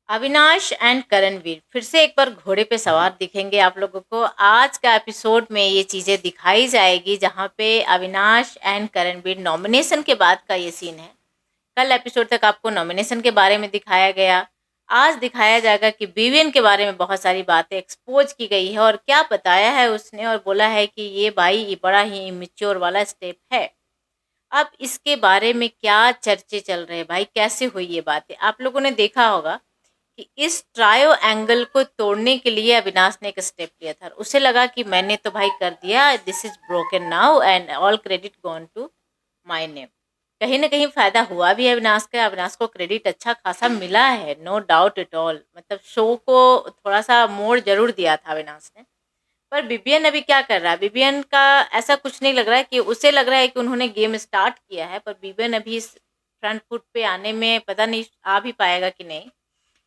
Avinash and Karanvir फिर से एक बार घोड़े पे सवार दिखेंगे आप लोगों को। आज का एपिसोड में ये चीज़ें दिखाई जाएगी जहाँ पे अविनाश एंड करणवीर नॉमिनेशन के बाद का ये सीन है। कल एपिसोड तक आपको नॉमिनेशन के बारे में दिखाया गया। आज दिखाया जाएगा कि बीवीएन के बारे में बहुत सारी बातें एक्सपोज की गई है और क्या बताया है उसने और बोला है कि ये भाई ये बड़ा ही इमेच्योर वाला स्टेप है। अब इसके बारे में क्या चर्चे चल रहे हैं भाई, कैसे हुई ये बातें। आप लोगों ने देखा होगा कि इस ट्रायो एंगल को तोड़ने के लिए अविनाश ने एक स्टेप लिया था। उसे लगा कि मैंने तो भाई कर दिया, this is broken now and all credit gone to my name. कहीं ना कहीं फायदा हुआ भी है अविनाश का। अविनाश को क्रेडिट अच्छा खासा मिला है, नो डाउट एट ऑल। मतलब शो को थोड़ा सा मोड़ जरूर दिया था अविनाश ने। पर बीबीएन अभी क्या कर रहा है, बीबीएन का ऐसा कुछ नहीं लग रहा है कि उसे लग रहा है कि उन्होंने गेम स्टार्ट किया है, पर बीबीएन अभी इस फ्रंट फुट पे आने में पता नहीं आ भी पाएगा कि नहीं।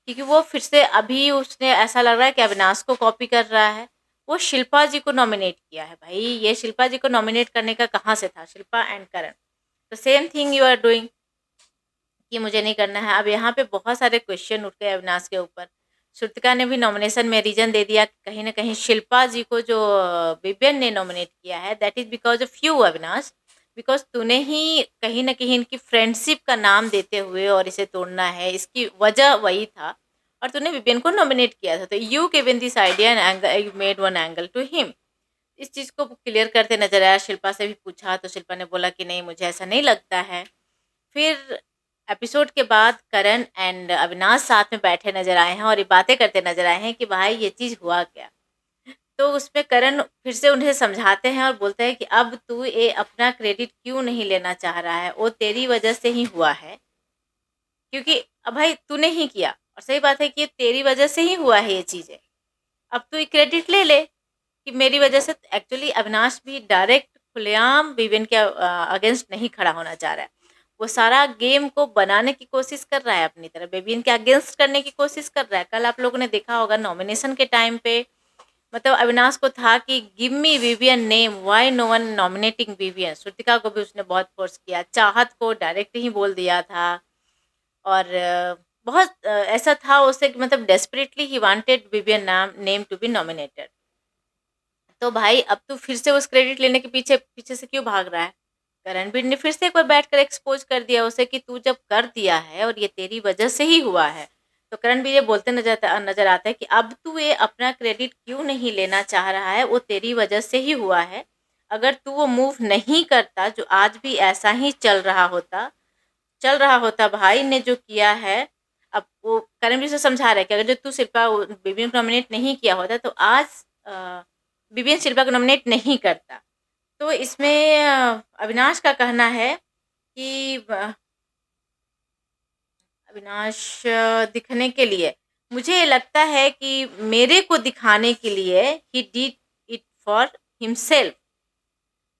क्योंकि वो फिर से अभी उसने ऐसा लग रहा है कि अविनाश को कॉपी कर रहा है। वो शिल्पा जी को नॉमिनेट किया है भाई। ये शिल्पा जी को नॉमिनेट करने का कहाँ से था, शिल्पा एंड करण। तो same thing you are doing कि मुझे नहीं करना है। अब यहाँ पे बहुत सारे क्वेश्चन उठ गए अविनाश के ऊपर। श्रुतिका ने भी नॉमिनेशन में रीजन दे दिया कि कहीं ना कहीं शिल्पा जी को जो विपिन ने नॉमिनेट किया है that is because of you Avinash. Because तूने ही कहीं ना कहीं इनकी फ्रेंडशिप का नाम देते हुए और इसे तोड़ना है, इसकी वजह वही था। और तूने विपिन को नॉमिनेट किया था, तो you given this idea and you made one angle to him. इस चीज़ को क्लियर करते नजर आया। शिल्पा से भी पूछा तो शिल्पा ने बोला कि नहीं, मुझे ऐसा नहीं लगता है। फिर एपिसोड के बाद करण एंड अविनाश साथ में बैठे नजर आए हैं और ये बातें करते नजर आए हैं कि भाई ये चीज़ हुआ क्या। तो उसमें करण फिर से उन्हें समझाते हैं और बोलते हैं कि अब तू ये अपना क्रेडिट क्यों नहीं लेना चाह रहा है, वो तेरी वजह से ही हुआ है। क्योंकि अब भाई तूने ही किया और सही बात है कि ये तेरी वजह से ही हुआ है ये चीज़ें। अब तू ये क्रेडिट ले ले कि मेरी वजह से। एक्चुअली अविनाश भी डायरेक्ट खुलेआम विवेन के अगेंस्ट नहीं खड़ा होना चाह रहा है। वो सारा गेम को बनाने की कोशिश कर रहा है अपनी तरफ, बेबीन के अगेंस्ट करने की कोशिश कर रहा है। कल आप लोगों ने देखा होगा नॉमिनेशन के टाइम पे, मतलब अविनाश को था कि give me Vivian name, why no one nominating Vivian. Shrutika को भी उसने बहुत फोर्स किया, चाहत को डायरेक्ट ही बोल दिया था। और बहुत ऐसा था उसे कि मतलब डेस्परेटली ही वांटेड विवियन नाम नेम टू बी नॉमिनेटेड। तो भाई अब तू फिर से उस क्रेडिट लेने के पीछे पीछे से क्यों भाग रहा है। करणवीर ने फिर से एक बार बैठकर एक्सपोज कर दिया उसे कि तू जब कर दिया है और ये तेरी वजह से ही हुआ है। तो करणवीर ये बोलते नजर आता है कि अब तू ये अपना क्रेडिट क्यों नहीं लेना चाह रहा है, वो तेरी वजह से ही हुआ है। अगर तू वो मूव नहीं करता जो आज भी ऐसा ही चल रहा होता भाई ने जो किया है। अब वो करणवीर से समझा रहा है कि अगर जो तू शिल्पा बीबी को नॉमिनेट नहीं किया होता तो आज बीबी शिल्पा को नॉमिनेट नहीं करता। तो इसमें अविनाश का कहना है कि अविनाश दिखने के लिए, मुझे लगता है कि मेरे को दिखाने के लिए he did it for himself.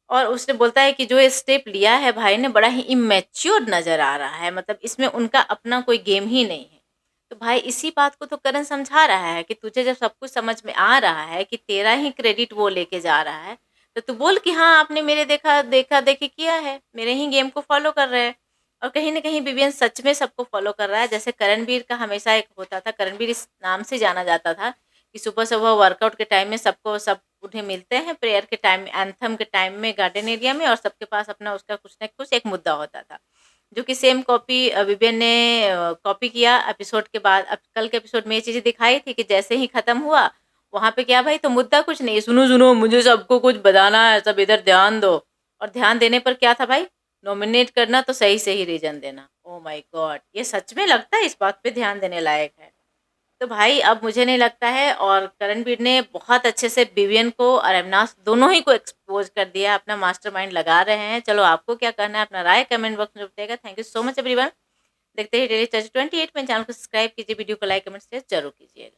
और उसने बोलता है कि जो ये स्टेप लिया है भाई ने बड़ा ही इमेच्योर नज़र आ रहा है, मतलब इसमें उनका अपना कोई गेम ही नहीं है। तो भाई इसी बात को तो करण समझा रहा है कि तुझे जब सब कुछ समझ में आ रहा है कि तेरा ही क्रेडिट वो लेके जा रहा है, तो तू बोल कि हाँ आपने मेरे देखा देखी किया है, मेरे ही गेम को फॉलो कर रहे हैं। और कहीं ना कहीं विवियन सच में सबको फॉलो कर रहा है। जैसे करणवीर का हमेशा एक होता था, करणवीर इस नाम से जाना जाता था कि सुबह सुबह वर्कआउट के टाइम में सब उन्हें मिलते हैं, प्रेयर के टाइम में, एंथम के टाइम में गार्डन एरिया में, और सबके पास अपना उसका कुछ ना कुछ एक मुद्दा होता था। जो कि सेम कॉपी विवियन ने कॉपी किया एपिसोड के बाद। अब कल के एपिसोड में ये चीज़ें दिखाई थी कि जैसे ही खत्म हुआ वहाँ पे क्या भाई, तो मुद्दा कुछ नहीं, सुनो सुनो मुझे सबको कुछ बताना है, सब इधर ध्यान दो। और ध्यान देने पर क्या था भाई, नॉमिनेट करना तो सही सही रीजन देना। ओ माय गॉड, ये सच में लगता है इस बात पे ध्यान देने लायक है। तो भाई अब मुझे नहीं लगता है। और करणवीर ने बहुत अच्छे से विवियन को और अविनाश दोनों ही को एक्सपोज कर दिया, अपना मास्टरमाइंड लगा रहे हैं। चलो आपको क्या कहना है, अपना राय कमेंट बॉक्स में बताइएगा। Thank you so much everyone. देखते ही डेली चर्चा 28 में। चैनल को सब्सक्राइब कीजिए, वीडियो को लाइक कमेंट शेयर जरूर कीजिएगा।